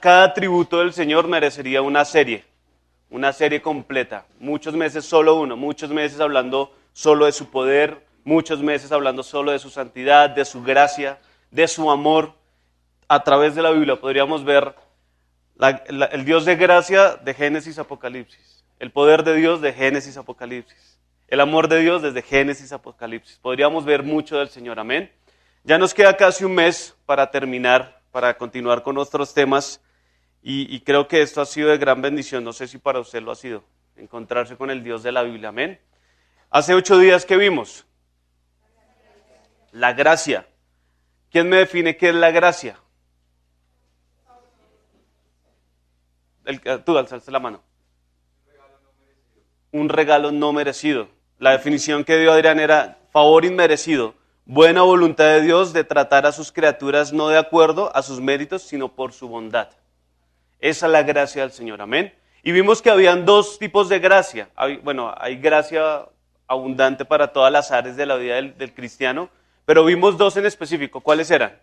Cada atributo del Señor merecería una serie completa. Muchos meses solo uno, muchos meses hablando solo de su poder, muchos meses hablando solo de su santidad, de su gracia, de su amor. A través de la Biblia podríamos ver el Dios de gracia de Génesis a Apocalipsis, el poder de Dios de Génesis a Apocalipsis, el amor de Dios desde Génesis a Apocalipsis. Podríamos ver mucho del Señor, amén. Ya nos queda casi un mes para terminar, para continuar con nuestros temas y creo que esto ha sido de gran bendición. No sé si para usted lo ha sido, encontrarse con el Dios de la Biblia, amén. Hace 8 días que vimos la gracia. ¿Quién me define qué es la gracia? Tú alzaste la mano. Un regalo no merecido. La definición que dio Adrián era favor inmerecido, buena voluntad de Dios de tratar a sus criaturas no de acuerdo a sus méritos, sino por su bondad. Esa es la gracia del Señor, amén. Y vimos que habían 2 tipos de gracia. Hay gracia abundante para todas las áreas de la vida del cristiano, pero vimos 2 en específico. ¿Cuáles eran?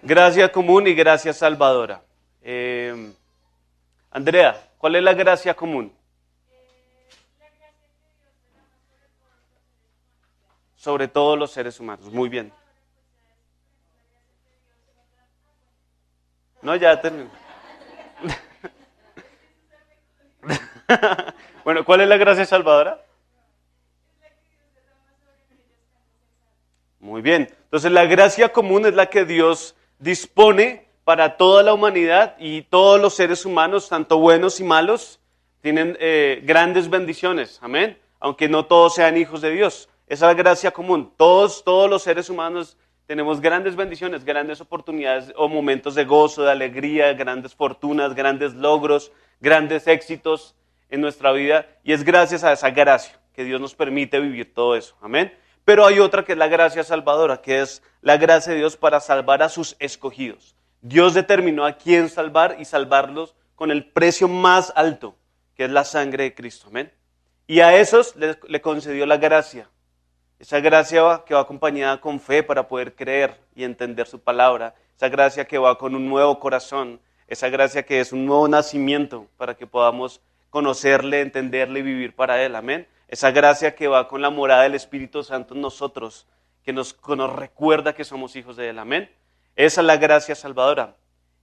Gracia común y gracia salvadora. Andrea, ¿cuál es la gracia común? Sobre todos los seres humanos. Muy bien. No, ya terminé. Bueno, ¿cuál es la gracia salvadora? Muy bien. Entonces la gracia común es la que Dios dispone para toda la humanidad y todos los seres humanos, tanto buenos y malos, tienen grandes bendiciones. Amén. Aunque no todos sean hijos de Dios. Esa es la gracia común. Todos los seres humanos tenemos grandes bendiciones, grandes oportunidades o momentos de gozo, de alegría, grandes fortunas, grandes logros, grandes éxitos en nuestra vida. Y es gracias a esa gracia que Dios nos permite vivir todo eso. Amén. Pero hay otra que es la gracia salvadora, que es la gracia de Dios para salvar a sus escogidos. Dios determinó a quién salvar y salvarlos con el precio más alto, que es la sangre de Cristo. Amén. Y a esos le concedió la gracia. Esa gracia que va acompañada con fe para poder creer y entender su palabra. Esa gracia que va con un nuevo corazón. Esa gracia que es un nuevo nacimiento para que podamos conocerle, entenderle y vivir para Él. Amén. Esa gracia que va con la morada del Espíritu Santo en nosotros, que nos recuerda que somos hijos de Él. Amén. Esa es la gracia salvadora.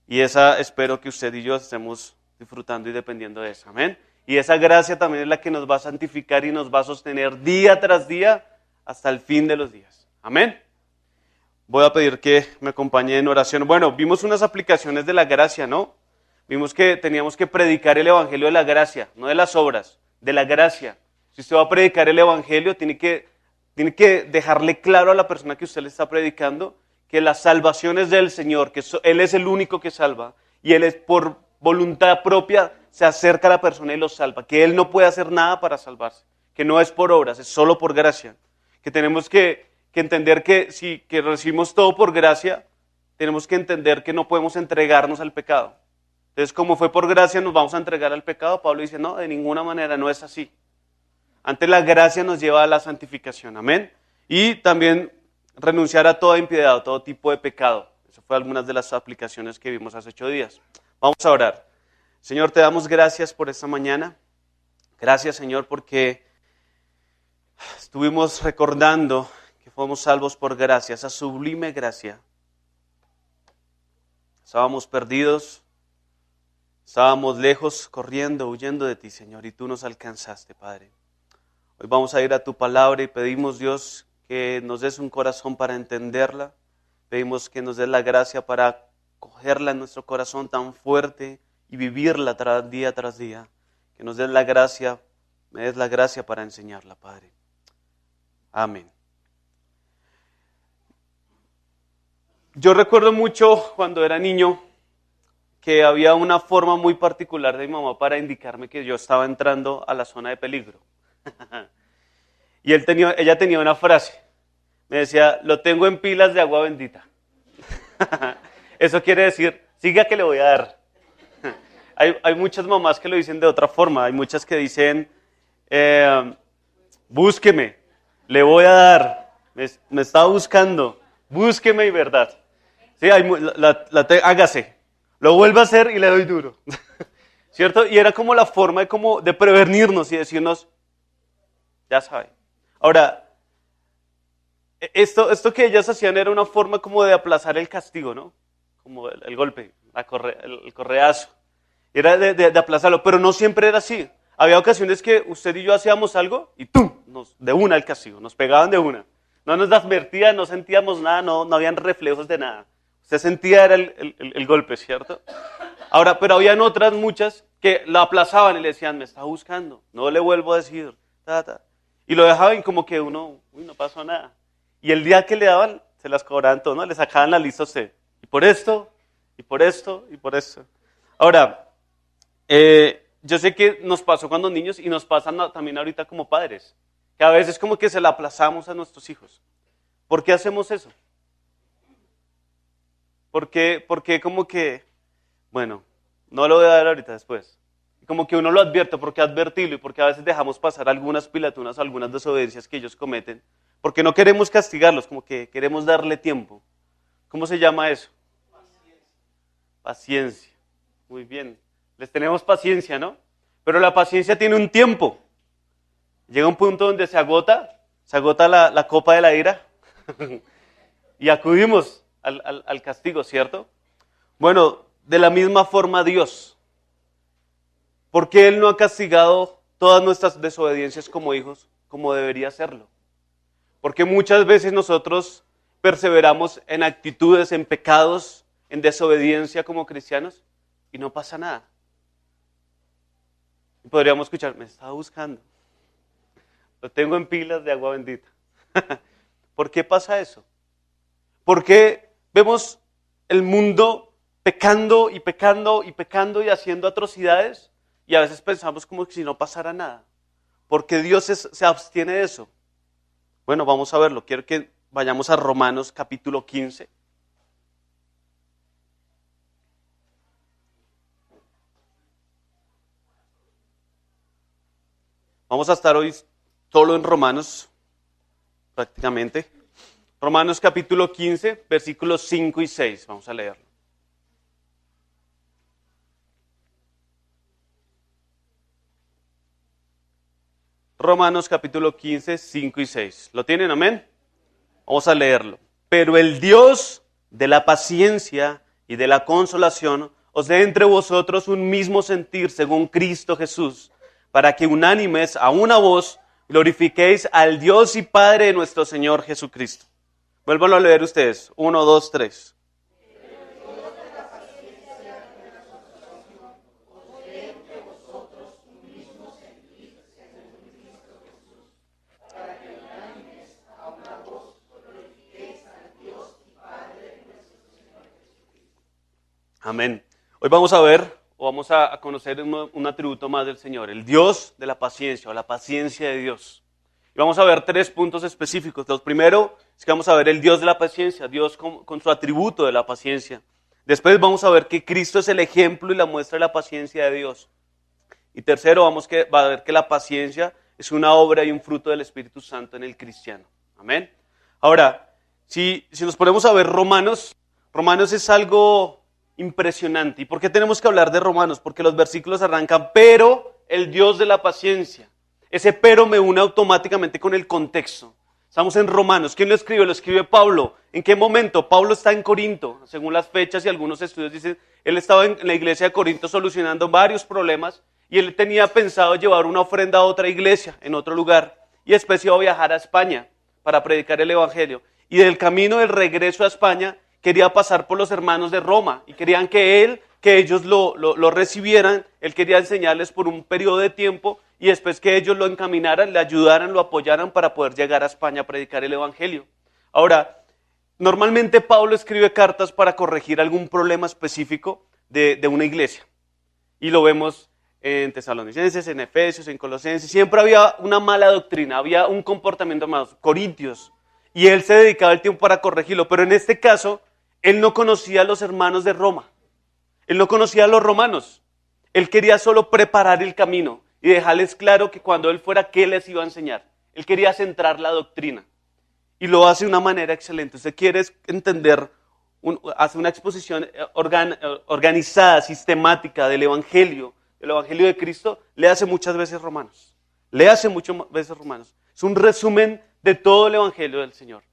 Y esa espero que usted y yo estemos disfrutando y dependiendo de eso. Amén. Y esa gracia también es la que nos va a santificar y nos va a sostener día tras día hasta el fin de los días. Amén. Voy a pedir que me acompañe en oración. Bueno, vimos unas aplicaciones de la gracia, ¿no? Vimos que teníamos que predicar el evangelio de la gracia, no de las obras, de la gracia. Si usted va a predicar el evangelio, tiene que dejarle claro a la persona que usted le está predicando que la salvación es del Señor, que Él es el único que salva y Él es por voluntad propia se acerca a la persona y lo salva, que Él no puede hacer nada para salvarse, que no es por obras, es solo por gracia, que tenemos que entender que que recibimos todo por gracia, tenemos que entender que no podemos entregarnos al pecado. Entonces, como fue por gracia, nos vamos a entregar al pecado. Pablo dice, no, de ninguna manera, no es así. Antes la gracia nos lleva a la santificación, amén. Y también renunciar a toda impiedad, a todo tipo de pecado. Eso fue algunas de las aplicaciones que vimos hace 8 días. Vamos a orar. Señor, te damos gracias por esta mañana. Gracias, Señor, porque estuvimos recordando que fuimos salvos por gracia, esa sublime gracia. Estábamos perdidos, estábamos lejos, corriendo, huyendo de ti, Señor, y tú nos alcanzaste, Padre. Hoy vamos a ir a tu palabra y pedimos, Dios, que nos des un corazón para entenderla. Pedimos que nos des la gracia para cogerla en nuestro corazón tan fuerte y vivirla día tras día. Que nos des la gracia, me des la gracia para enseñarla, Padre. Amén. Yo recuerdo mucho cuando era niño que había una forma muy particular de mi mamá para indicarme que yo estaba entrando a la zona de peligro. Y ella tenía una frase, me decía, lo tengo en pilas de agua bendita. Eso quiere decir, siga que le voy a dar. Hay muchas mamás que lo dicen de otra forma, hay muchas que dicen, búsqueme, le voy a dar, me está buscando, búsqueme y verdad. Sí, hágase. Lo vuelvo a hacer y le doy duro. ¿Cierto? Y era como la forma de prevenirnos y decirnos, ya sabe. Ahora, esto que ellas hacían era una forma como de aplazar el castigo, ¿no? Como el golpe, el correazo. Era de aplazarlo, pero no siempre era así. Había ocasiones que usted y yo hacíamos algo y ¡pum! De una el castigo, nos pegaban de una. No nos advertían, no sentíamos nada, no habían reflejos de nada. Usted sentía era el golpe, ¿cierto? Ahora, pero habían otras muchas que la aplazaban y le decían, me está buscando, no le vuelvo a decir, Y lo dejaban como que uno, no pasó nada. Y el día que le daban, se las cobraban todo, ¿no? Le sacaban la lista a usted. Y por esto, y por esto, y por esto. Ahora, yo sé que nos pasó cuando niños y nos pasa también ahorita como padres. Que a veces como que se la aplazamos a nuestros hijos. ¿Por qué hacemos eso? Porque como que, bueno, no lo voy a dar ahorita después. Como que uno lo advierte, porque advertirlo y porque a veces dejamos pasar algunas pilatunas, algunas desobediencias que ellos cometen. Porque no queremos castigarlos, como que queremos darle tiempo. ¿Cómo se llama eso? Paciencia. Muy bien. Les tenemos paciencia, ¿no? Pero la paciencia tiene un tiempo. Llega un punto donde se agota la copa de la ira y acudimos al castigo, ¿cierto? Bueno, de la misma forma Dios. ¿Por qué Él no ha castigado todas nuestras desobediencias como hijos, como debería hacerlo? Porque muchas veces nosotros perseveramos en actitudes, en pecados, en desobediencia como cristianos y no pasa nada. Y podríamos escuchar, me estaba buscando. Lo tengo en pilas de agua bendita. ¿Por qué pasa eso? ¿Por qué vemos el mundo pecando y pecando y pecando y haciendo atrocidades? Y a veces pensamos como que si no pasara nada. ¿Por qué Dios se abstiene de eso? Bueno, vamos a verlo. Quiero que vayamos a Romanos capítulo 15. Vamos a estar hoy solo en Romanos, prácticamente. Romanos capítulo 15, versículos 5 y 6. Vamos a leerlo. Romanos capítulo 15, 5 y 6. ¿Lo tienen? Amén. Vamos a leerlo. Pero el Dios de la paciencia y de la consolación os dé entre vosotros un mismo sentir según Cristo Jesús, para que unánimes a una voz glorifiquéis al Dios y Padre de nuestro Señor Jesucristo. Vuélvanlo a leer ustedes. 1, 2, 3. Amén. Hoy vamos a ver, o vamos a conocer un atributo más del Señor, el Dios de la paciencia, o la paciencia de Dios. Y vamos a ver 3 puntos específicos. Los primero es que vamos a ver el Dios de la paciencia, Dios con su atributo de la paciencia. Después vamos a ver que Cristo es el ejemplo y la muestra de la paciencia de Dios. Y tercero, va a ver que la paciencia es una obra y un fruto del Espíritu Santo en el cristiano. Amén. Ahora, si nos ponemos a ver Romanos es algo impresionante. ¿Y por qué tenemos que hablar de Romanos? Porque los versículos arrancan, pero el Dios de la paciencia. Ese pero me une automáticamente con el contexto. Estamos en Romanos. ¿Quién lo escribe? Lo escribe Pablo. ¿En qué momento? Pablo está en Corinto. Según las fechas y algunos estudios dicen, él estaba en la iglesia de Corinto solucionando varios problemas y él tenía pensado llevar una ofrenda a otra iglesia en otro lugar y después iba a viajar a España para predicar el evangelio. Y del camino del regreso a España quería pasar por los hermanos de Roma y querían que ellos lo recibieran. Él quería enseñarles por un periodo de tiempo y después que ellos lo encaminaran, le ayudaran, lo apoyaran para poder llegar a España a predicar el evangelio. Ahora, normalmente Pablo escribe cartas para corregir algún problema específico de una iglesia. Y lo vemos en Tesalonicenses, en Efesios, en Colosenses. Siempre había una mala doctrina, había un comportamiento más. Corintios. Y él se dedicaba el tiempo para corregirlo. Pero en este caso, él no conocía a los hermanos de Roma. Él no conocía a los romanos. Él quería solo preparar el camino y dejarles claro que cuando él fuera, ¿qué les iba a enseñar? Él quería centrar la doctrina. Y lo hace de una manera excelente. Usted quiere entender hace una exposición organizada, sistemática del Evangelio de Cristo, léase muchas veces Romanos. Léase muchas veces Romanos. Es un resumen de todo el Evangelio del Señor.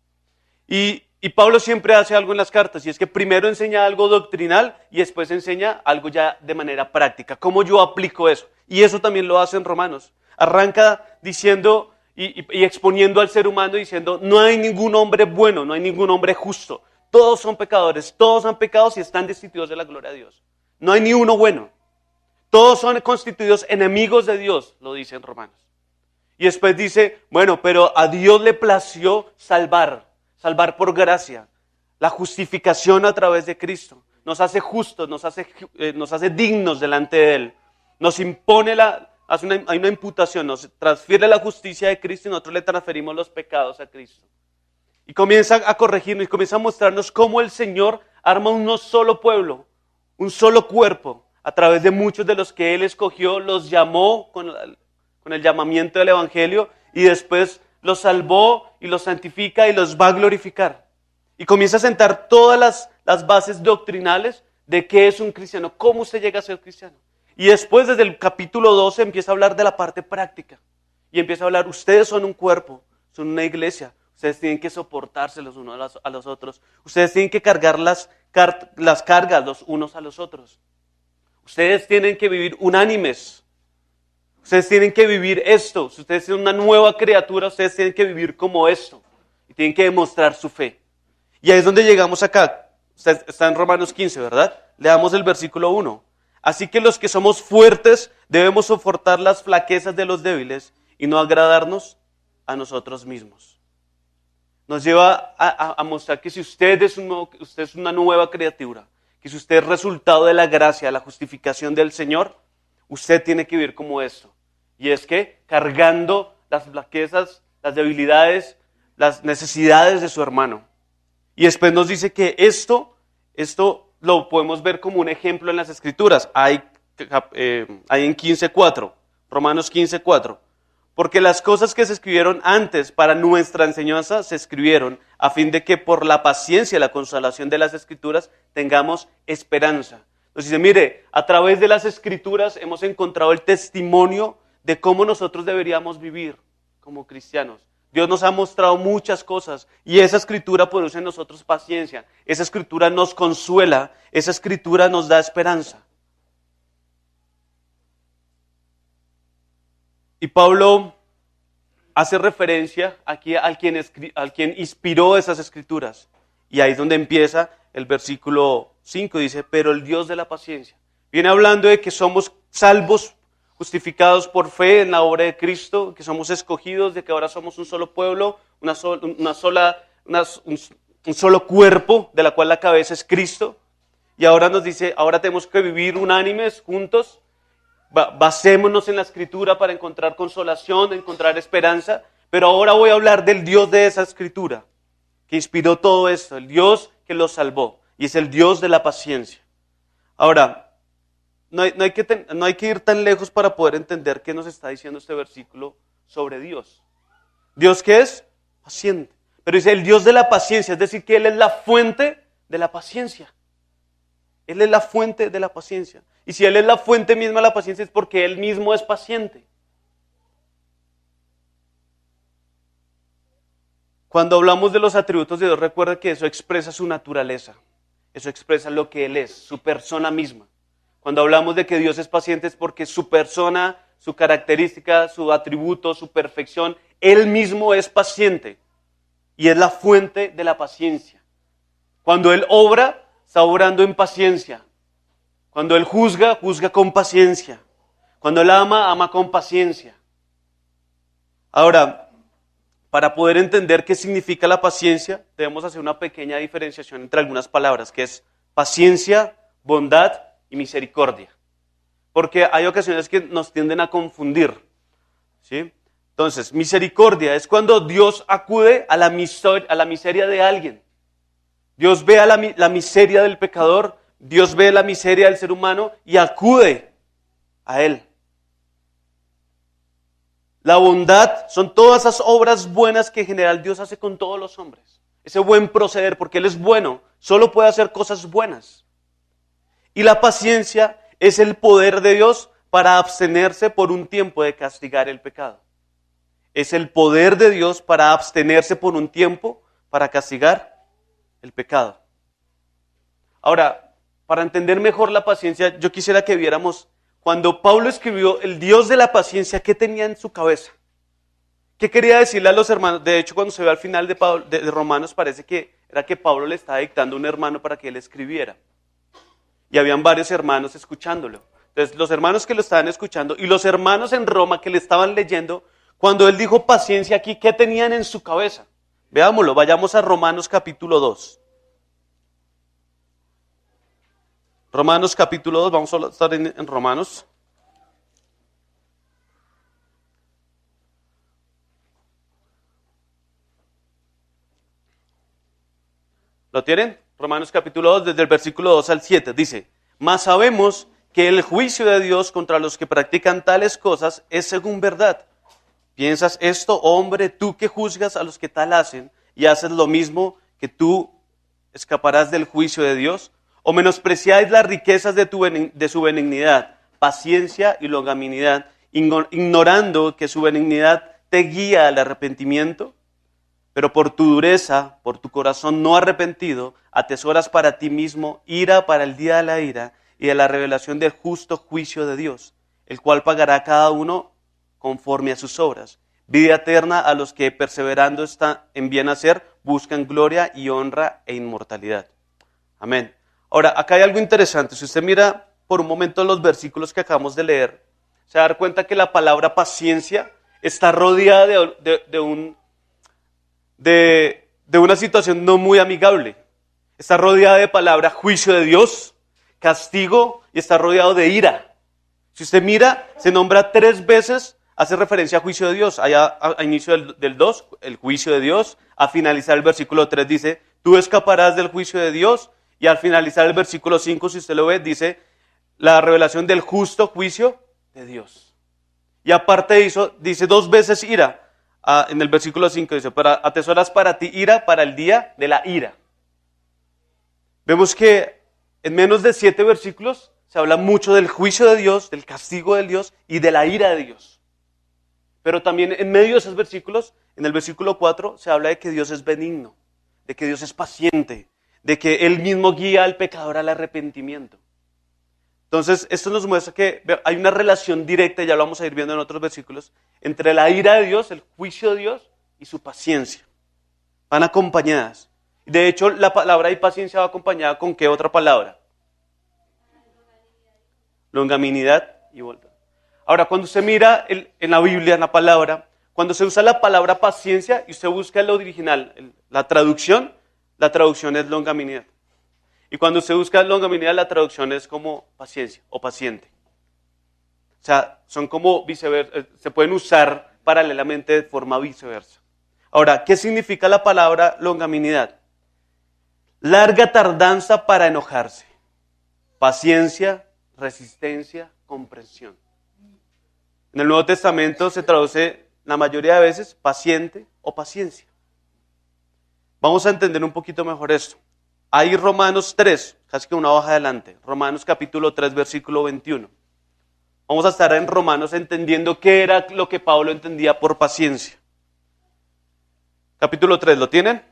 Y Pablo siempre hace algo en las cartas, y es que primero enseña algo doctrinal y después enseña algo ya de manera práctica. ¿Cómo yo aplico eso? Y eso también lo hace en Romanos. Arranca diciendo y exponiendo al ser humano diciendo, no hay ningún hombre bueno, no hay ningún hombre justo. Todos son pecadores, todos han pecado y están destituidos de la gloria de Dios. No hay ni uno bueno. Todos son constituidos enemigos de Dios, lo dice en Romanos. Y después dice, bueno, pero a Dios le plació salvar por gracia, la justificación a través de Cristo. Nos hace justos, nos hace dignos delante de Él. Nos impone hay una imputación, nos transfiere la justicia de Cristo y nosotros le transferimos los pecados a Cristo. Y comienza a corregirnos y comienza a mostrarnos cómo el Señor arma un solo pueblo, un solo cuerpo, a través de muchos de los que Él escogió, los llamó con el llamamiento del Evangelio y después los salvó y los santifica y los va a glorificar. Y comienza a sentar todas las bases doctrinales de qué es un cristiano, cómo usted llega a ser cristiano. Y después, desde el capítulo 12, empieza a hablar de la parte práctica. Y empieza a hablar, ustedes son un cuerpo, son una iglesia. Ustedes tienen que soportarse los unos a los otros. Ustedes tienen que cargar las cargas los unos a los otros. Ustedes tienen que vivir unánimes. Ustedes tienen que vivir esto. Si ustedes son una nueva criatura, ustedes tienen que vivir como esto. Y tienen que demostrar su fe. Y ahí es donde llegamos acá. Está en Romanos 15, ¿verdad? Leamos el versículo 1. Así que los que somos fuertes debemos soportar las flaquezas de los débiles y no agradarnos a nosotros mismos. Nos lleva a mostrar que si usted es una nueva criatura, que si usted es resultado de la gracia, la justificación del Señor, usted tiene que vivir como esto. Y es que cargando las flaquezas, las debilidades, las necesidades de su hermano. Y después nos dice que esto lo podemos ver como un ejemplo en las Escrituras. Hay en 15:4, Romanos 15:4. Porque las cosas que se escribieron antes para nuestra enseñanza se escribieron a fin de que por la paciencia y la consolación de las Escrituras tengamos esperanza. Entonces dice, mire, a través de las Escrituras hemos encontrado el testimonio de cómo nosotros deberíamos vivir como cristianos. Dios nos ha mostrado muchas cosas y esa Escritura produce en nosotros paciencia. Esa Escritura nos consuela, esa Escritura nos da esperanza. Y Pablo hace referencia aquí al quien inspiró esas Escrituras. Y ahí es donde empieza el versículo 5, dice, pero el Dios de la paciencia. Viene hablando de que somos salvos, justificados por fe en la obra de Cristo, que somos escogidos, de que ahora somos un solo pueblo, un solo cuerpo, de la cual la cabeza es Cristo. Y ahora nos dice, ahora tenemos que vivir unánimes, juntos. Basémonos en la Escritura para encontrar consolación, encontrar esperanza. Pero ahora voy a hablar del Dios de esa Escritura, que inspiró todo esto, el Dios que los salvó. Y es el Dios de la paciencia. Ahora, no hay que ir tan lejos para poder entender qué nos está diciendo este versículo sobre Dios. ¿Dios qué es? Paciente. Pero dice el Dios de la paciencia, es decir, que Él es la fuente de la paciencia. Él es la fuente de la paciencia. Y si Él es la fuente misma de la paciencia es porque Él mismo es paciente. Cuando hablamos de los atributos de Dios, recuerda que eso expresa su naturaleza. Eso expresa lo que Él es, su persona misma. Cuando hablamos de que Dios es paciente es porque su persona, su característica, su atributo, su perfección, Él mismo es paciente y es la fuente de la paciencia. Cuando Él obra, está obrando en paciencia. Cuando Él juzga, juzga con paciencia. Cuando Él ama, ama con paciencia. Ahora, para poder entender qué significa la paciencia, debemos hacer una pequeña diferenciación entre algunas palabras, que es paciencia, bondad y misericordia. Porque hay ocasiones que nos tienden a confundir. ¿Sí? Entonces, misericordia es cuando Dios acude a la miseria de alguien. Dios ve a la miseria del pecador, Dios ve la miseria del ser humano y acude a él. La bondad son todas esas obras buenas que en general Dios hace con todos los hombres. ese buen proceder, porque Él es bueno, solo puede hacer cosas buenas. Y la paciencia es el poder de Dios para abstenerse por un tiempo de castigar el pecado. Es el poder de Dios para abstenerse por un tiempo para castigar el pecado. Ahora, para entender mejor la paciencia, yo quisiera que viéramos cuando Pablo escribió el Dios de la paciencia, ¿qué tenía en su cabeza? ¿Qué quería decirle a los hermanos? De hecho, cuando se ve al final de Romanos, parece que era que Pablo le estaba dictando a un hermano para que él escribiera. Y habían varios hermanos escuchándolo. Entonces, los hermanos que lo estaban escuchando y los hermanos en Roma que le estaban leyendo, cuando él dijo paciencia aquí, ¿qué tenían en su cabeza? Veámoslo, vayamos a Romanos capítulo 2. Romanos capítulo 2, vamos a estar en Romanos. ¿Lo tienen? Romanos capítulo 2, desde el versículo 2 al 7, dice: Mas sabemos que el juicio de Dios contra los que practican tales cosas es según verdad. ¿Piensas esto, hombre, tú que juzgas a los que tal hacen y haces lo mismo, que tú escaparás del juicio de Dios? ¿O menospreciáis las riquezas de su benignidad, paciencia y longanimidad, ignorando que su benignidad te guía al arrepentimiento? Pero por tu dureza, por tu corazón no arrepentido, atesoras para ti mismo ira para el día de la ira y de la revelación del justo juicio de Dios, el cual pagará a cada uno conforme a sus obras. Vida eterna a los que, perseverando en bien hacer, buscan gloria y honra e inmortalidad. Amén. Ahora, acá hay algo interesante. Si usted mira por un momento los versículos que acabamos de leer, se va a dar cuenta que la palabra paciencia está rodeada de una situación no muy amigable. Está rodeada de palabra juicio de Dios, castigo, y está rodeado de ira. Si usted mira, se nombra 3 veces, hace referencia a juicio de Dios. Allá a inicio del 2, el juicio de Dios. A finalizar el versículo 3 dice, tú escaparás del juicio de Dios. Y al finalizar el versículo 5, si usted lo ve, dice, la revelación del justo juicio de Dios. Y aparte de eso, dice 2 veces ira. En el versículo 5 dice, atesoras para ti ira para el día de la ira. Vemos que en menos de 7 versículos se habla mucho del juicio de Dios, del castigo de Dios y de la ira de Dios. Pero también en medio de esos versículos, en el versículo 4, se habla de que Dios es benigno, de que Dios es paciente, de que Él mismo guía al pecador al arrepentimiento. Entonces, esto nos muestra que hay una relación directa, ya lo vamos a ir viendo en otros versículos, entre la ira de Dios, el juicio de Dios y su paciencia. Van acompañadas. De hecho, la palabra y paciencia va acompañada con ¿qué otra palabra? Longanimidad y bondad. Ahora, cuando usted mira en la Biblia, en la palabra, cuando se usa la palabra paciencia y usted busca el original, la traducción es longanimidad. Y cuando usted busca longanimidad, la traducción es como paciencia o paciente. O sea, son como viceversa, se pueden usar paralelamente de forma viceversa. Ahora, ¿qué significa la palabra longanimidad? Larga tardanza para enojarse. Paciencia, resistencia, comprensión. En el Nuevo Testamento se traduce la mayoría de veces paciente o paciencia. Vamos a entender un poquito mejor esto. Hay Romanos 3, casi que una hoja adelante. Romanos capítulo 3, versículo 21. Vamos a estar en Romanos entendiendo qué era lo que Pablo entendía por paciencia. Capítulo 3, ¿lo tienen?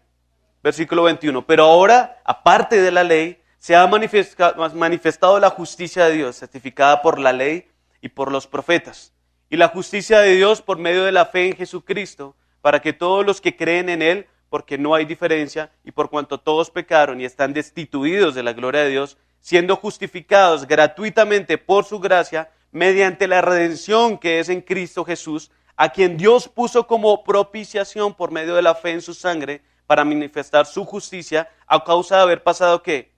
Versículo 21. Pero ahora, aparte de la ley, se ha manifestado la justicia de Dios, certificada por la ley y por los profetas. Y la justicia de Dios por medio de la fe en Jesucristo, para que todos los que creen en Él, porque no hay diferencia, y por cuanto todos pecaron y están destituidos de la gloria de Dios, siendo justificados gratuitamente por su gracia, mediante la redención que es en Cristo Jesús, a quien Dios puso como propiciación por medio de la fe en su sangre, para manifestar su justicia, a causa de haber pasado, ¿qué?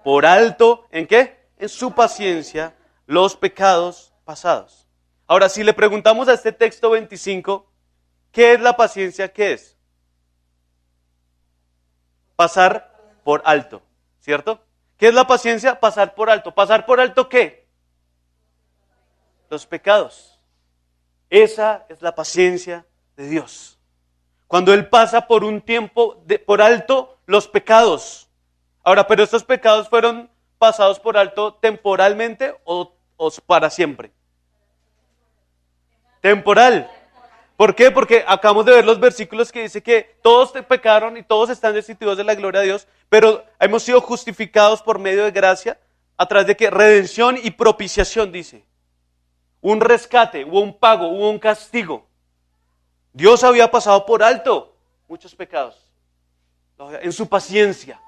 Por alto, ¿en qué? En su paciencia, los pecados pasados. Ahora, si le preguntamos a este texto 25, ¿qué es la paciencia? ¿Qué es? Pasar por alto, ¿cierto? ¿Qué es la paciencia? Pasar por alto. ¿Pasar por alto qué? Los pecados. Esa es la paciencia de Dios. Cuando Él pasa por un tiempo por alto los pecados. Ahora, pero estos pecados fueron pasados por alto temporalmente o para siempre. Temporal. ¿Por qué? Porque acabamos de ver los versículos que dice que todos pecaron y todos están destituidos de la gloria de Dios, pero hemos sido justificados por medio de gracia, a través de que redención y propiciación, dice. Un rescate, hubo un pago, hubo un castigo. Dios había pasado por alto muchos pecados, en su paciencia.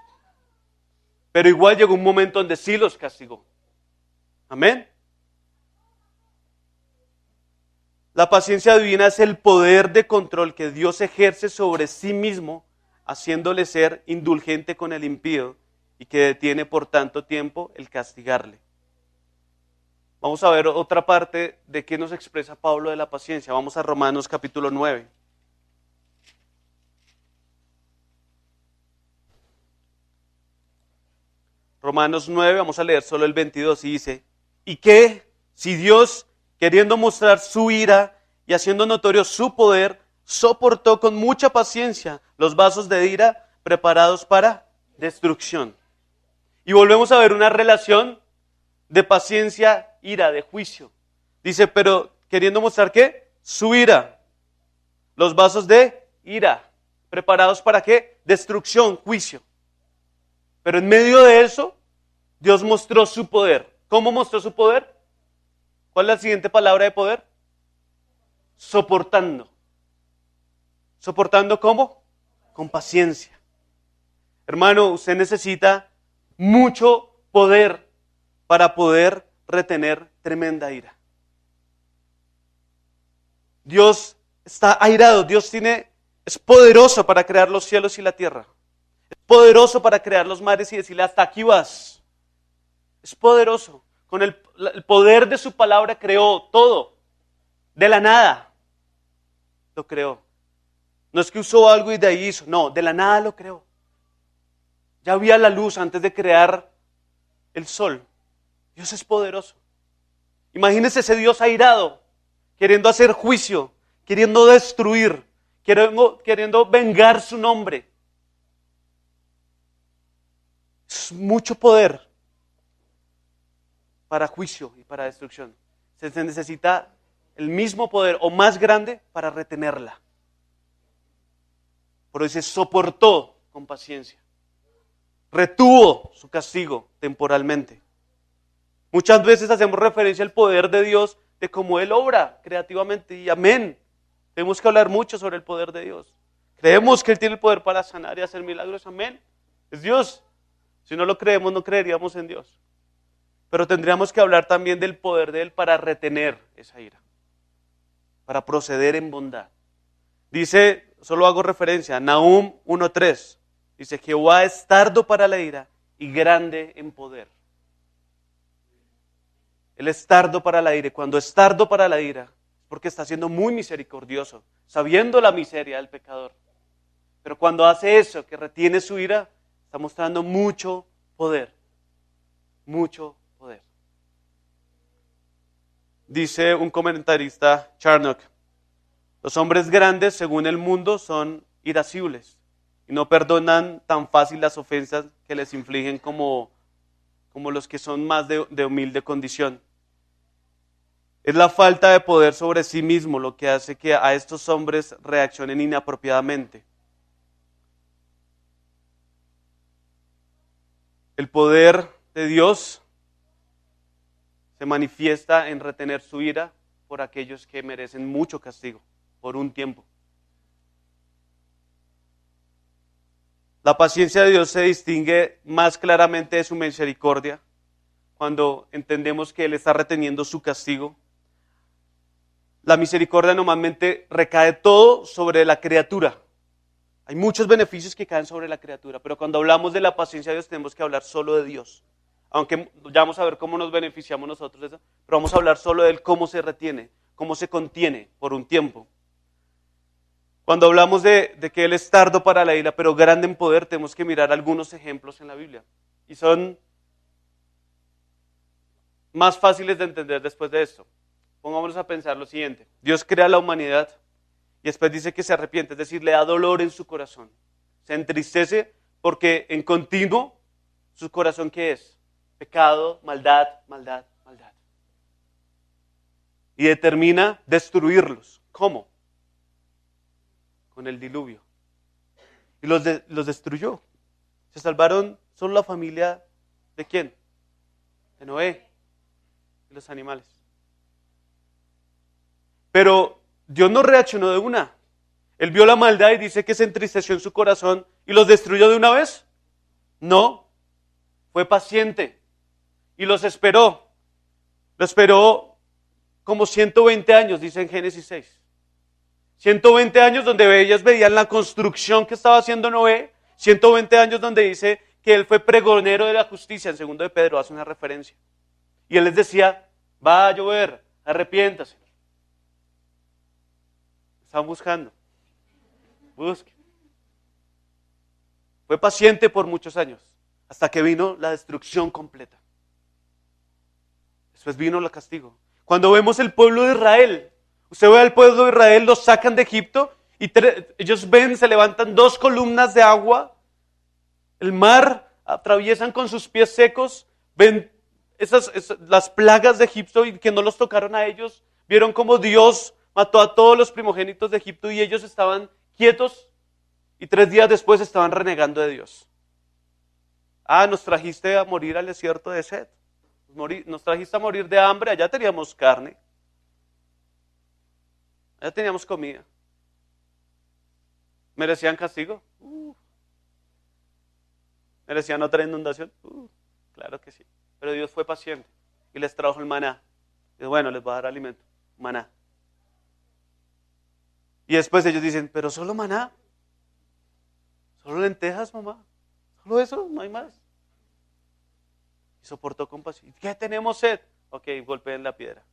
Pero igual llegó un momento donde sí los castigó. Amén. La paciencia divina es el poder de control que Dios ejerce sobre sí mismo, haciéndole ser indulgente con el impío y que detiene por tanto tiempo el castigarle. Vamos a ver otra parte de qué nos expresa Pablo de la paciencia. Vamos a Romanos capítulo 9. Romanos 9, vamos a leer solo el 22 y dice, ¿y qué? Si Dios, queriendo mostrar su ira y haciendo notorio su poder, soportó con mucha paciencia los vasos de ira preparados para destrucción. Y volvemos a ver una relación de paciencia, ira, de juicio. Dice, pero queriendo mostrar ¿qué? Su ira. Los vasos de ira. ¿Preparados para qué? Destrucción, juicio. Pero en medio de eso, Dios mostró su poder. ¿Cómo mostró su poder? ¿Cuál es la siguiente palabra de poder? Soportando. ¿Soportando cómo? Con paciencia. Hermano, usted necesita mucho poder para poder retener tremenda ira. Dios está airado, Dios es poderoso para crear los cielos y la tierra. Es poderoso para crear los mares y decirle hasta aquí vas. Es poderoso. Con el poder de su palabra creó todo. De la nada lo creó. No es que usó algo y de ahí hizo. No, de la nada lo creó. Ya había la luz antes de crear el sol. Dios es poderoso. Imagínese ese Dios airado, queriendo hacer juicio, queriendo destruir, queriendo vengar su nombre. Es mucho poder para juicio y para destrucción. Se necesita el mismo poder o más grande para retenerla. Por eso se soportó con paciencia. Retuvo su castigo temporalmente. Muchas veces hacemos referencia al poder de Dios, de cómo Él obra creativamente. Y amén. Tenemos que hablar mucho sobre el poder de Dios. Creemos que Él tiene el poder para sanar y hacer milagros. Amén. Es Dios. Si no lo creemos, no creeríamos en Dios. Pero tendríamos que hablar también del poder de Él para retener esa ira. Para proceder en bondad. Dice, solo hago referencia a Nahum 1:3. Dice, Jehová es tardo para la ira y grande en poder. Él es tardo para la ira. Y cuando es tardo para la ira, es porque está siendo muy misericordioso, sabiendo la miseria del pecador. Pero cuando hace eso, que retiene su ira, está mostrando mucho poder. Mucho poder. Dice un comentarista, Charnock, los hombres grandes, según el mundo, son irascibles y no perdonan tan fácil las ofensas que les infligen como los que son más de humilde condición. Es la falta de poder sobre sí mismo lo que hace que a estos hombres reaccionen inapropiadamente. El poder de Dios se manifiesta en retener su ira por aquellos que merecen mucho castigo, por un tiempo. La paciencia de Dios se distingue más claramente de su misericordia cuando entendemos que Él está reteniendo su castigo. La misericordia normalmente recae todo sobre la criatura. Hay muchos beneficios que caen sobre la criatura, pero cuando hablamos de la paciencia de Dios tenemos que hablar solo de Dios. Aunque ya vamos a ver cómo nos beneficiamos nosotros de eso, pero vamos a hablar solo de Él, cómo se retiene, cómo se contiene por un tiempo. Cuando hablamos de que Él es tardo para la ira, pero grande en poder, tenemos que mirar algunos ejemplos en la Biblia. Y son más fáciles de entender después de esto. Pongámonos a pensar lo siguiente. Dios crea la humanidad Y después dice que se arrepiente, es decir, le da dolor en su corazón. Se entristece porque en continuo su corazón, ¿qué es? Pecado, maldad, maldad, maldad. Y determina destruirlos. ¿Cómo? Con el diluvio. Y los destruyó. Se salvaron solo la familia ¿de quién? De Noé y los animales. Pero Dios no reaccionó de una. Él vio la maldad y dice que se entristeció en su corazón y los destruyó de una vez. No, fue paciente y los esperó. Lo esperó como 120 años, dice en Génesis 6. 120 años donde ellas veían la construcción que estaba haciendo Noé. 120 años donde dice que él fue pregonero de la justicia. En 2 de Pedro hace una referencia. Y él les decía, va a llover, arrepiéntase. Están buscando. Busque. Fue paciente por muchos años, hasta que vino la destrucción completa. Después vino el castigo. Cuando vemos el pueblo de Israel, usted ve al pueblo de Israel, los sacan de Egipto, y ellos ven, se levantan 2 columnas de agua, el mar, atraviesan con sus pies secos, ven las plagas de Egipto y que no los tocaron a ellos, vieron cómo Dios mató a todos los primogénitos de Egipto y ellos estaban quietos y 3 días después estaban renegando de Dios. Nos trajiste a morir al desierto de sed, nos trajiste a morir de hambre, allá teníamos carne, allá teníamos comida. ¿Merecían castigo? ¿Merecían otra inundación? Claro que sí. Pero Dios fue paciente y les trajo el maná. Y bueno, les va a dar alimento, maná. Y después ellos dicen, pero solo maná, solo lentejas, mamá, solo eso, no hay más. Y soportó con paciencia. ¿Qué tenemos sed? Ok, golpeen la piedra.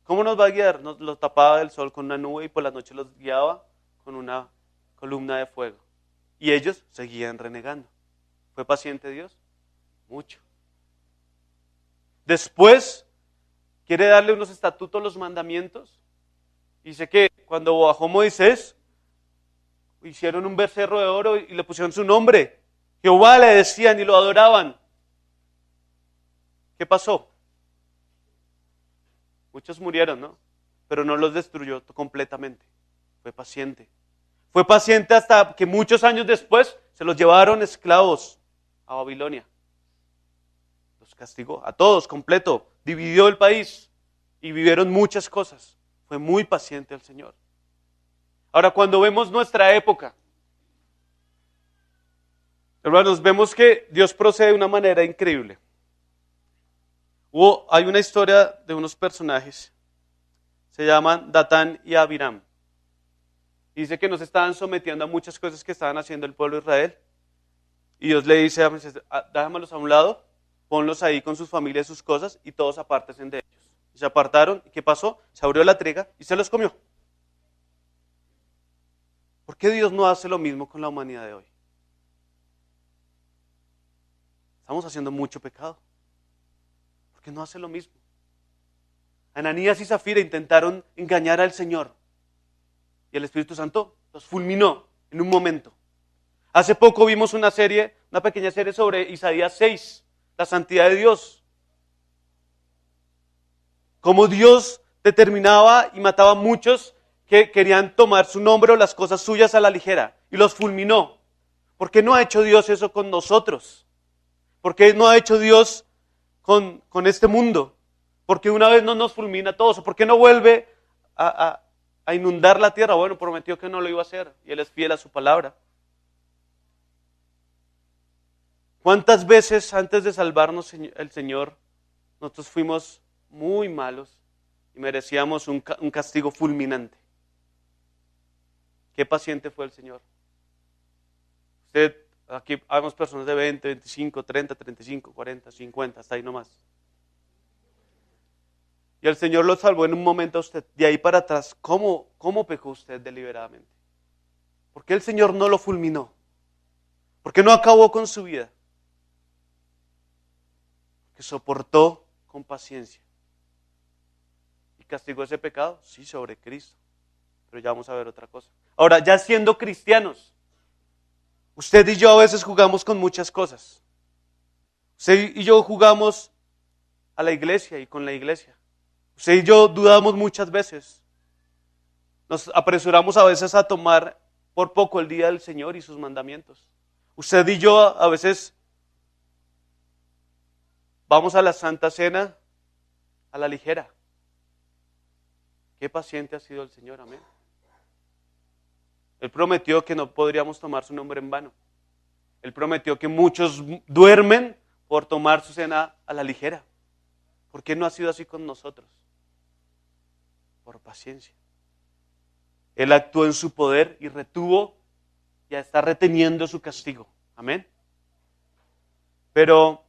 ¿Cómo nos va a guiar? Nos lo tapaba del sol con una nube y por la noche los guiaba con una columna de fuego. Y ellos seguían renegando. ¿Fue paciente Dios? Mucho. Después, quiere darle unos estatutos, los mandamientos. Dice que cuando bajó Moisés, hicieron un becerro de oro y le pusieron su nombre. Jehová le decían y lo adoraban. ¿Qué pasó? Muchos murieron, ¿no? Pero no los destruyó completamente. Fue paciente. Fue paciente hasta que muchos años después se los llevaron esclavos a Babilonia. Los castigó a todos completo. Dividió el país y vivieron muchas cosas. Fue muy paciente el Señor. Ahora, cuando vemos nuestra época, hermanos, vemos que Dios procede de una manera increíble. Hay una historia de unos personajes, se llaman Datán y Abiram. Dice que nos estaban sometiendo a muchas cosas que estaban haciendo el pueblo de Israel. Y Dios le dice, déjamelos a un lado, ponlos ahí con sus familias y sus cosas, y todos apártense de ellos. Y se apartaron, ¿y qué pasó? Se abrió la triga y se los comió. ¿Por qué Dios no hace lo mismo con la humanidad de hoy? Estamos haciendo mucho pecado. ¿Por qué no hace lo mismo? Ananías y Zafira intentaron engañar al Señor. Y el Espíritu Santo los fulminó en un momento. Hace poco vimos una pequeña serie sobre Isaías 6, la santidad de Dios. Cómo Dios determinaba y mataba a muchos que querían tomar su nombre o las cosas suyas a la ligera. Y los fulminó. ¿Por qué no ha hecho Dios eso con nosotros? ¿Por qué no ha hecho Dios con este mundo? ¿Por qué una vez no nos fulmina a todos? ¿Por qué no vuelve a inundar la tierra? Bueno, prometió que no lo iba a hacer y Él es fiel a su palabra. ¿Cuántas veces antes de salvarnos el Señor, nosotros fuimos muy malos y merecíamos un castigo fulminante? ¿Qué paciente fue el Señor? Aquí hay personas de 20, 25, 30, 35, 40, 50, hasta ahí nomás. Y el Señor lo salvó en un momento a usted. De ahí para atrás, ¿cómo pecó usted deliberadamente? ¿Por qué el Señor no lo fulminó? ¿Por qué no acabó con su vida? Que soportó con paciencia. ¿Y castigó ese pecado? Sí, sobre Cristo. pero ya vamos a ver otra cosa. Ahora, ya siendo cristianos, usted y yo a veces jugamos con muchas cosas. Usted y yo jugamos a la iglesia y con la iglesia. Usted y yo dudamos muchas veces. Nos apresuramos a veces a tomar por poco el día del Señor y sus mandamientos. Usted y yo a veces vamos a la Santa Cena a la ligera. Qué paciente ha sido el Señor, amén. Él prometió que no podríamos tomar su nombre en vano. Él prometió que muchos duermen por tomar su cena a la ligera. ¿Por qué no ha sido así con nosotros? Por paciencia. Él actuó en su poder y retuvo, ya está reteniendo su castigo. Amén. Pero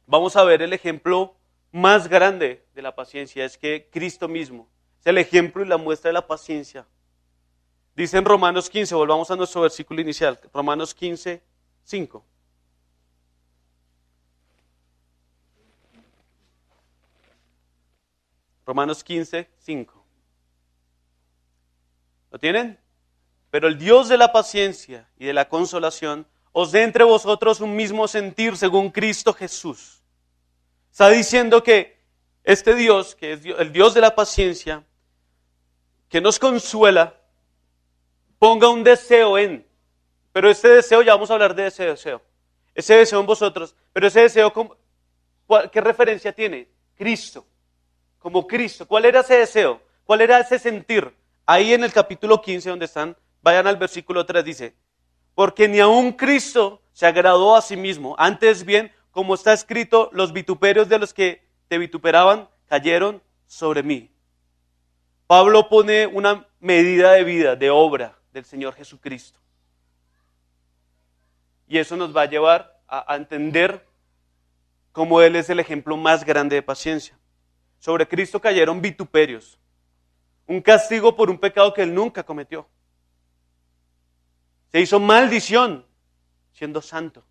vamos a ver el ejemplo más grande de la paciencia, es que Cristo mismo es el ejemplo y la muestra de la paciencia. Dice en Romanos 15, volvamos a nuestro versículo inicial, Romanos 15, 5. Romanos 15, 5. ¿Lo tienen? Pero el Dios de la paciencia y de la consolación os dé entre vosotros un mismo sentir según Cristo Jesús. Está diciendo que este Dios, que es el Dios de la paciencia, que nos consuela, ponga un deseo en, pero este deseo, ya vamos a hablar de ese deseo en vosotros, pero ese deseo, ¿qué referencia tiene? Cristo, como Cristo. ¿Cuál era ese deseo? ¿Cuál era ese sentir? Ahí en el capítulo 15 donde están, vayan al versículo 3, dice, porque ni aun Cristo se agradó a sí mismo, antes bien, como está escrito, los vituperios de los que te vituperaban cayeron sobre mí. Pablo pone una medida de vida, de obra del Señor Jesucristo. Y eso nos va a llevar a entender cómo Él es el ejemplo más grande de paciencia. Sobre Cristo cayeron vituperios, un castigo por un pecado que Él nunca cometió. Se hizo maldición siendo santo.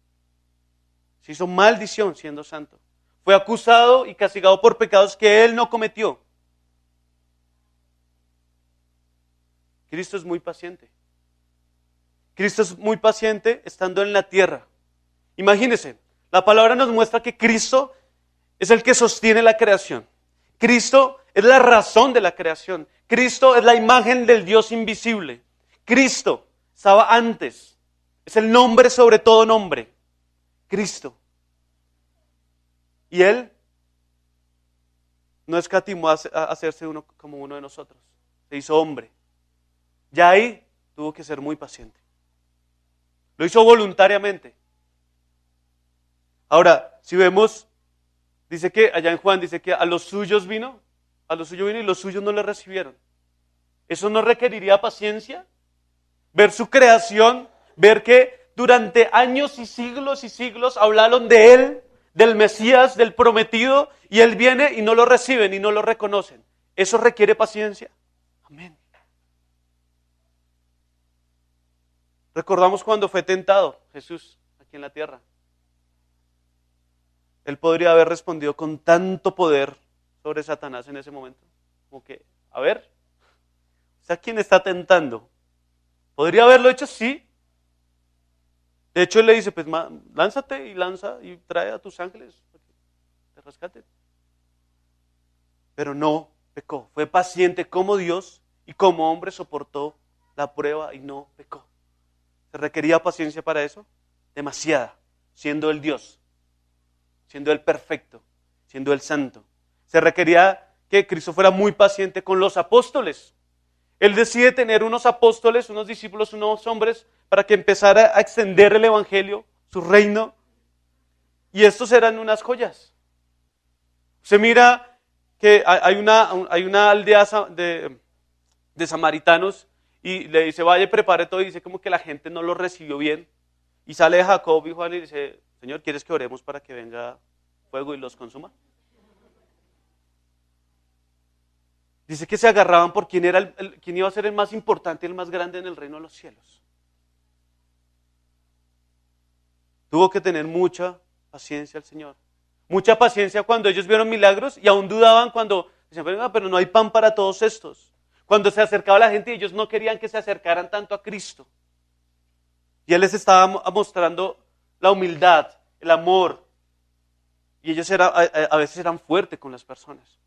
Se hizo maldición siendo santo. Fue acusado y castigado por pecados que Él no cometió. Cristo es muy paciente. Cristo es muy paciente estando en la tierra. Imagínense, la palabra nos muestra que Cristo es el que sostiene la creación. Cristo es la razón de la creación. Cristo es la imagen del Dios invisible. Cristo estaba antes. Es el nombre sobre todo nombre. Cristo. Y Él no escatimó a hacerse uno como uno de nosotros. Se hizo hombre. Ya ahí tuvo que ser muy paciente. Lo hizo voluntariamente. Ahora, si vemos, dice que allá en Juan, dice que a los suyos vino y los suyos no le recibieron. ¿Eso no requeriría paciencia? Ver su creación, ver que durante años y siglos hablaron de Él, del Mesías, del prometido, y Él viene y no lo reciben y no lo reconocen. ¿Eso requiere paciencia? Amén. Recordamos cuando fue tentado Jesús aquí en la tierra. Él podría haber respondido con tanto poder sobre Satanás en ese momento. Como que, a ver, ¿a quién está tentando? ¿Podría haberlo hecho? Sí. De hecho, él le dice, pues lánzate y lanza y trae a tus ángeles para que te rescaten. Pero no pecó. Fue paciente como Dios y como hombre soportó la prueba y no pecó. ¿Se requería paciencia para eso? Demasiada, siendo el Dios, siendo el perfecto, siendo el santo. Se requería que Cristo fuera muy paciente con los apóstoles. Él decide tener unos apóstoles, unos discípulos, unos hombres, para que empezara a extender el evangelio, su reino, y estos eran unas joyas. Se mira que hay una aldea de samaritanos, y le dice, vaya, prepare todo, y dice como que la gente no lo recibió bien. Y sale Jacob y Juan y dice, Señor, ¿quieres que oremos para que venga fuego y los consuma? Dice que se agarraban por quién iba a ser el más importante y el más grande en el reino de los cielos. Tuvo que tener mucha paciencia el Señor. Mucha paciencia cuando ellos vieron milagros y aún dudaban cuando decían, pero no hay pan para todos estos. Cuando se acercaba la gente, ellos no querían que se acercaran tanto a Cristo. Y Él les estaba mostrando la humildad, el amor. Y ellos a veces eran fuertes con las personas.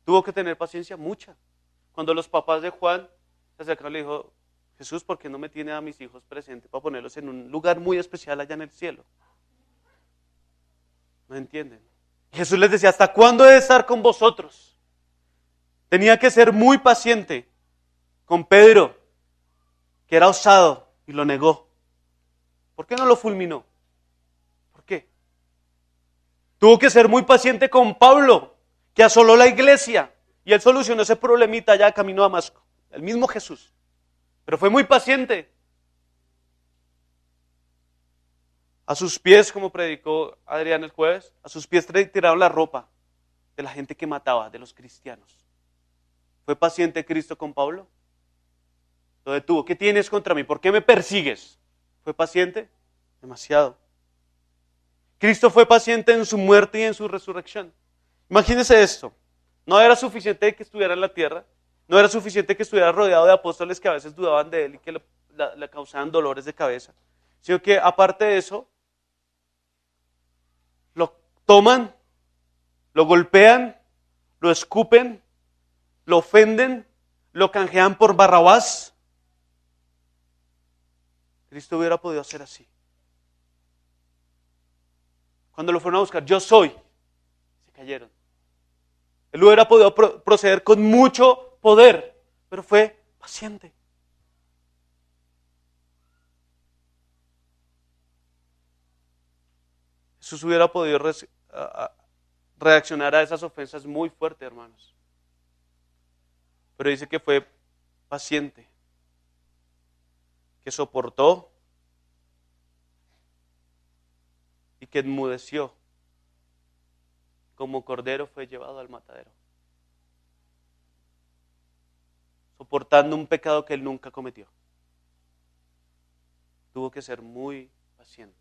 Tuvo que tener paciencia mucha. Cuando los papás de Juan se acercaron, le dijo: Jesús, ¿por qué no me tiene a mis hijos presentes para ponerlos en un lugar muy especial allá en el cielo? No entienden. Jesús les decía: ¿hasta cuándo he de estar con vosotros? Tenía que ser muy paciente con Pedro, que era osado y lo negó. ¿Por qué no lo fulminó? ¿Por qué? Tuvo que ser muy paciente con Pablo, que asoló la iglesia, y él solucionó ese problemita allá camino a Damasco. El mismo Jesús. Pero fue muy paciente. A sus pies, como predicó Adrián el jueves, a sus pies tiraron la ropa de la gente que mataba, de los cristianos. ¿Fue paciente Cristo con Pablo? Lo detuvo. ¿Qué tienes contra mí? ¿Por qué me persigues? ¿Fue paciente? Demasiado. Cristo fue paciente en su muerte y en su resurrección. Imagínense esto. No era suficiente que estuviera en la tierra. No era suficiente que estuviera rodeado de apóstoles que a veces dudaban de él y que le causaban dolores de cabeza. Sino que aparte de eso, lo toman, lo golpean, lo escupen, lo ofenden, lo canjean por Barrabás. Cristo hubiera podido hacer así. Cuando lo fueron a buscar, yo soy, se cayeron. Él hubiera podido proceder con mucho poder, pero fue paciente. Jesús hubiera podido reaccionar a esas ofensas muy fuerte, hermanos. Pero dice que fue paciente, que soportó y que enmudeció. Como cordero fue llevado al matadero, soportando un pecado que él nunca cometió. Tuvo que ser muy paciente.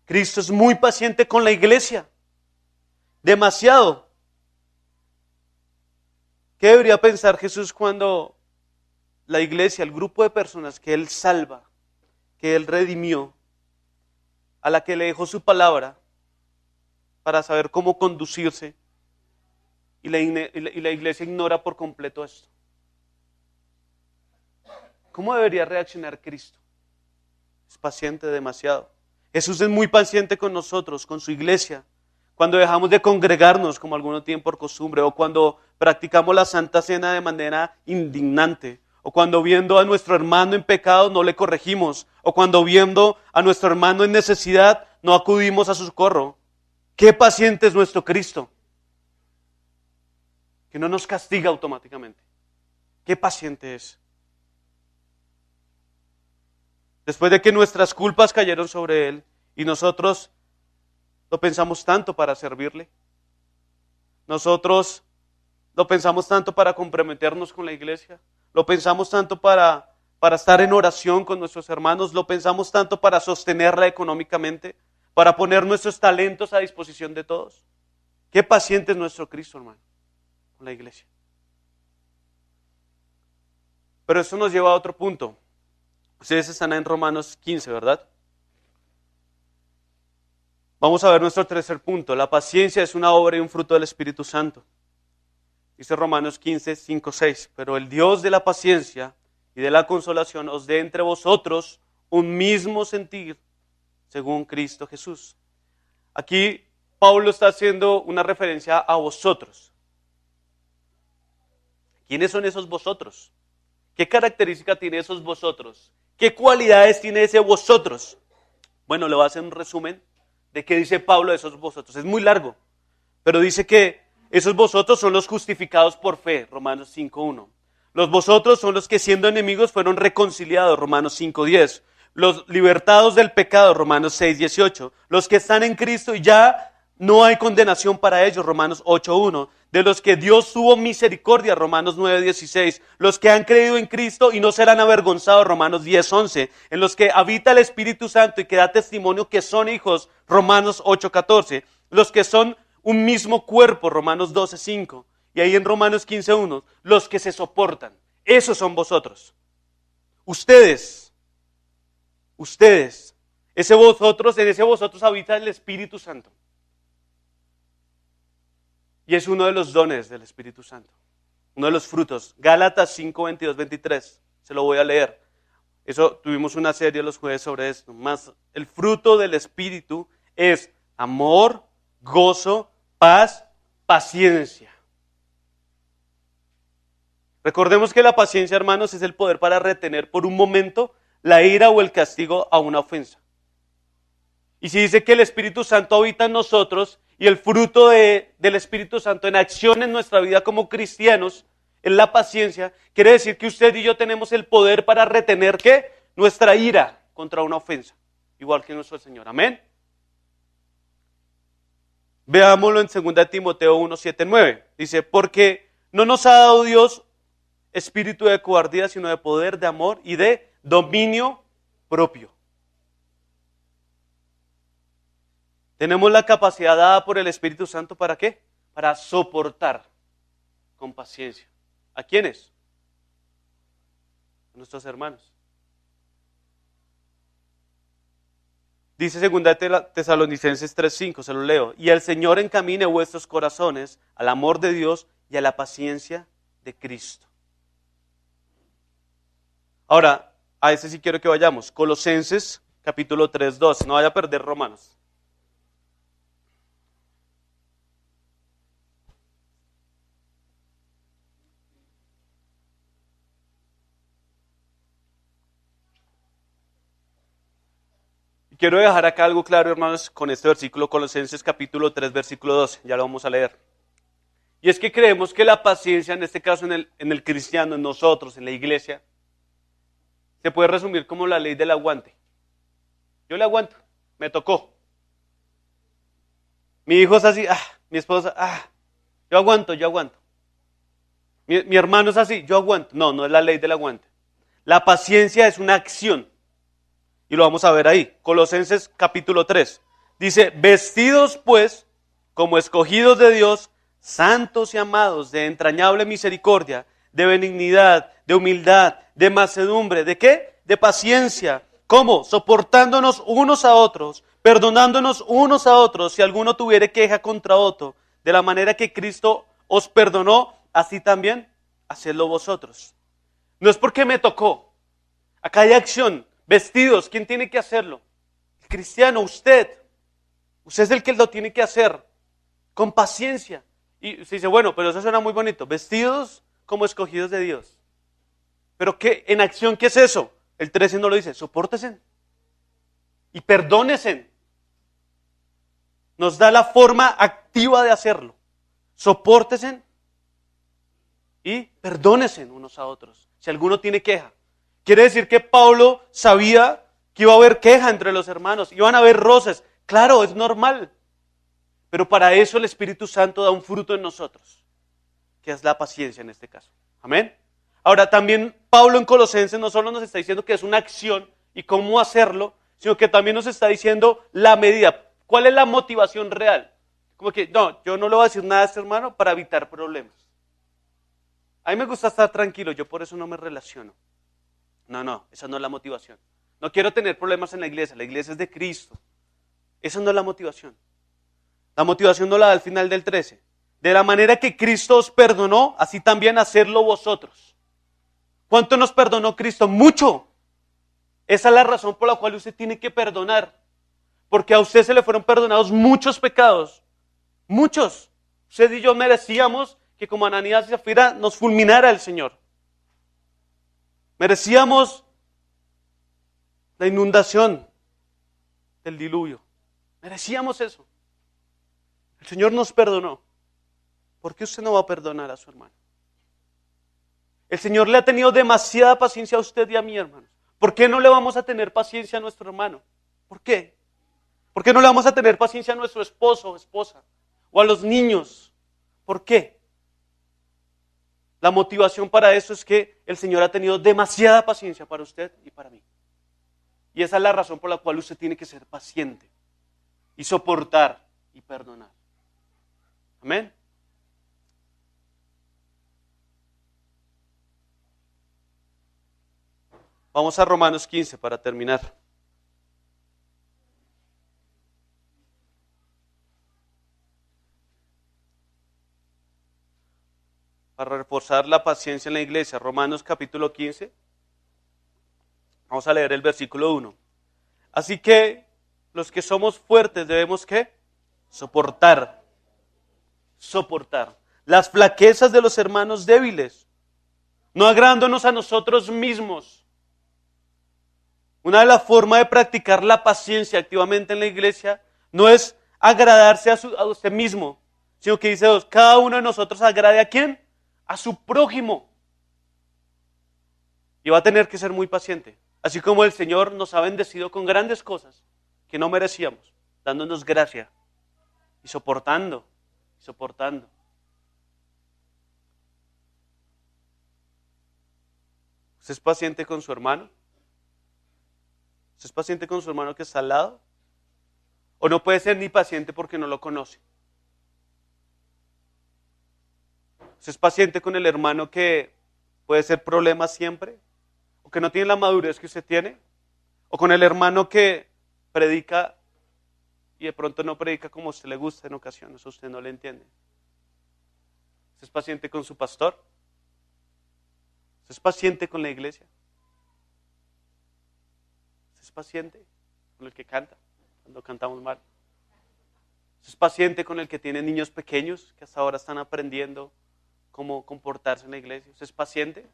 Cristo es muy paciente con la iglesia, demasiado. ¿Qué debería pensar Jesús cuando la iglesia, el grupo de personas que Él salva, que Él redimió, a la que le dejó su palabra para saber cómo conducirse, y la iglesia ignora por completo esto? ¿Cómo debería reaccionar Cristo? Es paciente demasiado. Jesús es muy paciente con nosotros, con su iglesia. Cuando dejamos de congregarnos, como algunos tienen por costumbre, o cuando practicamos la Santa Cena de manera indignante, o cuando viendo a nuestro hermano en pecado no le corregimos, o cuando viendo a nuestro hermano en necesidad no acudimos a su socorro. ¡Qué paciente es nuestro Cristo! Que no nos castiga automáticamente. ¡Qué paciente es! Después de que nuestras culpas cayeron sobre Él y nosotros lo pensamos tanto para servirle. Nosotros lo pensamos tanto para comprometernos con la iglesia. Lo pensamos tanto para estar en oración con nuestros hermanos. Lo pensamos tanto para sostenerla económicamente, para poner nuestros talentos a disposición de todos. Qué paciente es nuestro Cristo, hermano, con la iglesia. Pero eso nos lleva a otro punto. Ustedes están en Romanos 15, ¿verdad? Vamos a ver nuestro tercer punto. La paciencia es una obra y un fruto del Espíritu Santo. Dice Romanos 15, 5, 6. Pero el Dios de la paciencia y de la consolación os dé entre vosotros un mismo sentir según Cristo Jesús. Aquí Pablo está haciendo una referencia a vosotros. ¿Quiénes son esos vosotros? ¿Qué característica tiene esos vosotros? ¿Qué cualidades tiene ese vosotros? Bueno, le voy a hacer un resumen de qué dice Pablo de esos vosotros. Es muy largo, pero dice que esos vosotros son los justificados por fe, Romanos 5.1. Los vosotros son los que siendo enemigos fueron reconciliados, Romanos 5.10. Los libertados del pecado, Romanos 6.18. Los que están en Cristo y ya no hay condenación para ellos, Romanos 8.1. De los que Dios tuvo misericordia, Romanos 9.16. Los que han creído en Cristo y no serán avergonzados, Romanos 10.11. En los que habita el Espíritu Santo y que da testimonio que son hijos, Romanos 8.14. Los que son un mismo cuerpo, Romanos 12.5. Y ahí en Romanos 15:1, los que se soportan, esos son vosotros. Ustedes, ese vosotros, en ese vosotros habita el Espíritu Santo. Y es uno de los dones del Espíritu Santo, uno de los frutos. Gálatas 5:22-23, se lo voy a leer. Eso, tuvimos una serie los jueves sobre esto. Más el fruto del Espíritu es amor, gozo, paz, paciencia. Recordemos que la paciencia, hermanos, es el poder para retener por un momento la ira o el castigo a una ofensa. Y si dice que el Espíritu Santo habita en nosotros y el fruto del Espíritu Santo en acción en nuestra vida como cristianos es la paciencia, quiere decir que usted y yo tenemos el poder para retener ¿qué? Nuestra ira contra una ofensa, igual que nuestro Señor. Amén. Veámoslo en 2 Timoteo 1:7-9. Dice, porque no nos ha dado Dios espíritu de cobardía, sino de poder, de amor y de dominio propio. Tenemos la capacidad dada por el Espíritu Santo, ¿para qué? Para soportar con paciencia. ¿A quiénes? A nuestros hermanos. Dice 2 Tesalonicenses 3:5, se lo leo. Y el Señor encamine vuestros corazones al amor de Dios y a la paciencia de Cristo. Ahora, a ese sí quiero que vayamos. Colosenses capítulo 3:2. No vaya a perder Romanos. Quiero dejar acá algo claro, hermanos, con este versículo, Colosenses capítulo 3, versículo 12. Ya lo vamos a leer. Y es que creemos que la paciencia, en este caso en el cristiano, en nosotros, en la iglesia, se puede resumir como la ley del aguante. Yo le aguanto, me tocó. Mi hijo es así, mi esposa, yo aguanto. Mi hermano es así, yo aguanto. No, no es la ley del aguante. La paciencia es una acción. Y lo vamos a ver ahí. Colosenses capítulo 3. Dice, vestidos pues como escogidos de Dios, santos y amados, de entrañable misericordia, de benignidad, de humildad, de mansedumbre, ¿de qué? De paciencia. ¿Cómo? Soportándonos unos a otros, perdonándonos unos a otros, si alguno tuviere queja contra otro, de la manera que Cristo os perdonó, así también hacedlo vosotros. No es porque me tocó. Acá hay acción. Vestidos, ¿quién tiene que hacerlo? El cristiano, usted. Usted es el que lo tiene que hacer. Con paciencia. Y se dice, bueno, pero eso suena muy bonito. Vestidos como escogidos de Dios. Pero ¿qué? En acción, ¿qué es eso? El 13 no lo dice. Sopórtese. Y perdónese. Nos da la forma activa de hacerlo. Sopórtese. Y perdónese unos a otros. Si alguno tiene queja. Quiere decir que Pablo sabía que iba a haber queja entre los hermanos, iban a haber roces. Claro, es normal. Pero para eso el Espíritu Santo da un fruto en nosotros, que es la paciencia en este caso. Amén. Ahora también Pablo en Colosenses no solo nos está diciendo que es una acción y cómo hacerlo, sino que también nos está diciendo la medida. ¿Cuál es la motivación real? Como que, no, yo no le voy a decir nada a este hermano para evitar problemas. A mí me gusta estar tranquilo, yo por eso no me relaciono. No, esa no es la motivación. No quiero tener problemas en la iglesia es de Cristo. Esa no es la motivación. La motivación no la da al final del 13. De la manera que Cristo os perdonó, así también hacerlo vosotros. ¿Cuánto nos perdonó Cristo? Mucho. Esa es la razón por la cual usted tiene que perdonar. Porque a usted se le fueron perdonados muchos pecados. Muchos. Usted y yo merecíamos que como Ananías y Zafira nos fulminara el Señor. Merecíamos la inundación del diluvio. Merecíamos eso. El Señor nos perdonó. ¿Por qué usted no va a perdonar a su hermano? El Señor le ha tenido demasiada paciencia a usted y a mí, hermanos. ¿Por qué no le vamos a tener paciencia a nuestro hermano? ¿Por qué? ¿Por qué no le vamos a tener paciencia a nuestro esposo o esposa? O a los niños. ¿Por qué? La motivación para eso es que el Señor ha tenido demasiada paciencia para usted y para mí. Y esa es la razón por la cual usted tiene que ser paciente y soportar y perdonar. Amén. Vamos a Romanos 15 para terminar. Para reforzar la paciencia en la iglesia. Romanos capítulo 15. Vamos a leer el versículo 1. Así que los que somos fuertes debemos ¿qué? Soportar las flaquezas de los hermanos débiles, no agradándonos a nosotros mismos. Una de las formas de practicar la paciencia activamente en la iglesia no es agradarse a usted mismo, sino que dice Dios, cada uno de nosotros agrade ¿a quién? A su prójimo. Y va a tener que ser muy paciente. Así como el Señor nos ha bendecido con grandes cosas que no merecíamos, dándonos gracia y soportando. ¿Usted es paciente con su hermano? ¿Usted es paciente con su hermano que está al lado? ¿O no puede ser ni paciente porque no lo conoce? ¿Usted es paciente con el hermano que puede ser problema siempre? ¿O que no tiene la madurez que usted tiene? ¿O con el hermano que predica y de pronto no predica como a usted le gusta en ocasiones, a usted no le entiende? ¿Usted es paciente con su pastor? ¿Usted es paciente con la iglesia? ¿Usted es paciente con el que canta cuando cantamos mal? ¿Usted es paciente con el que tiene niños pequeños que hasta ahora están aprendiendo cómo comportarse en la iglesia? ¿Usted es paciente?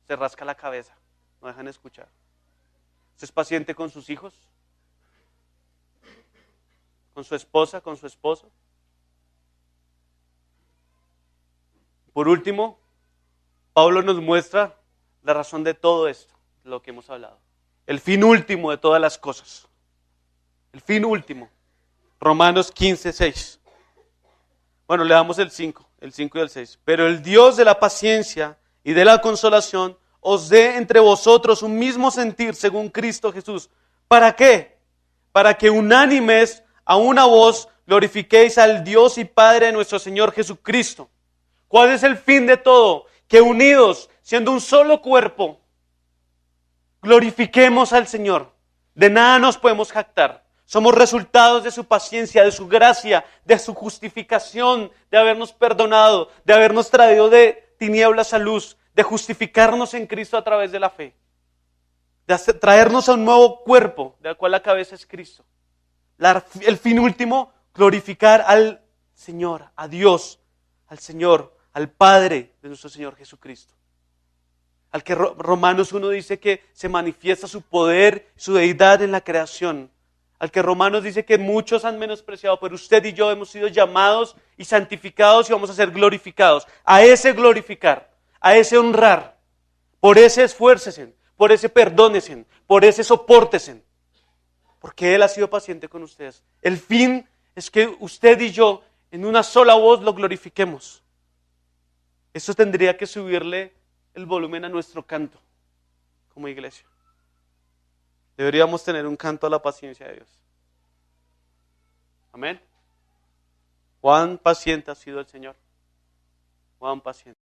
Se rasca la cabeza, no dejan escuchar. ¿Usted es paciente con sus hijos? ¿Con su esposa, con su esposo? Por último, Pablo nos muestra la razón de todo esto, de lo que hemos hablado. El fin último de todas las cosas. El fin último. Romanos 15, 6. Bueno, leamos el 5 y el 6. Pero el Dios de la paciencia y de la consolación os dé entre vosotros un mismo sentir según Cristo Jesús. ¿Para qué? Para que unánimes a una voz glorifiquéis al Dios y Padre de nuestro Señor Jesucristo. ¿Cuál es el fin de todo? Que unidos, siendo un solo cuerpo, glorifiquemos al Señor. De nada nos podemos jactar. Somos resultados de su paciencia, de su gracia, de su justificación, de habernos perdonado, de habernos traído de tinieblas a luz, de justificarnos en Cristo a través de la fe, de traernos a un nuevo cuerpo, del cual la cabeza es Cristo. El fin último, glorificar al Señor, a Dios, al Señor, al Padre de nuestro Señor Jesucristo. Al que Romanos 1 dice que se manifiesta su poder, su deidad en la creación. Al que Romanos dice que muchos han menospreciado, pero usted y yo hemos sido llamados y santificados y vamos a ser glorificados. A ese glorificar, a ese honrar, por ese esfuércesen, por ese perdónesen, por ese soportesen. Porque Él ha sido paciente con ustedes. El fin es que usted y yo en una sola voz lo glorifiquemos. Eso tendría que subirle el volumen a nuestro canto como iglesia. Deberíamos tener un canto a la paciencia de Dios. Amén. ¿Cuán paciente ha sido el Señor? ¿Cuán paciente?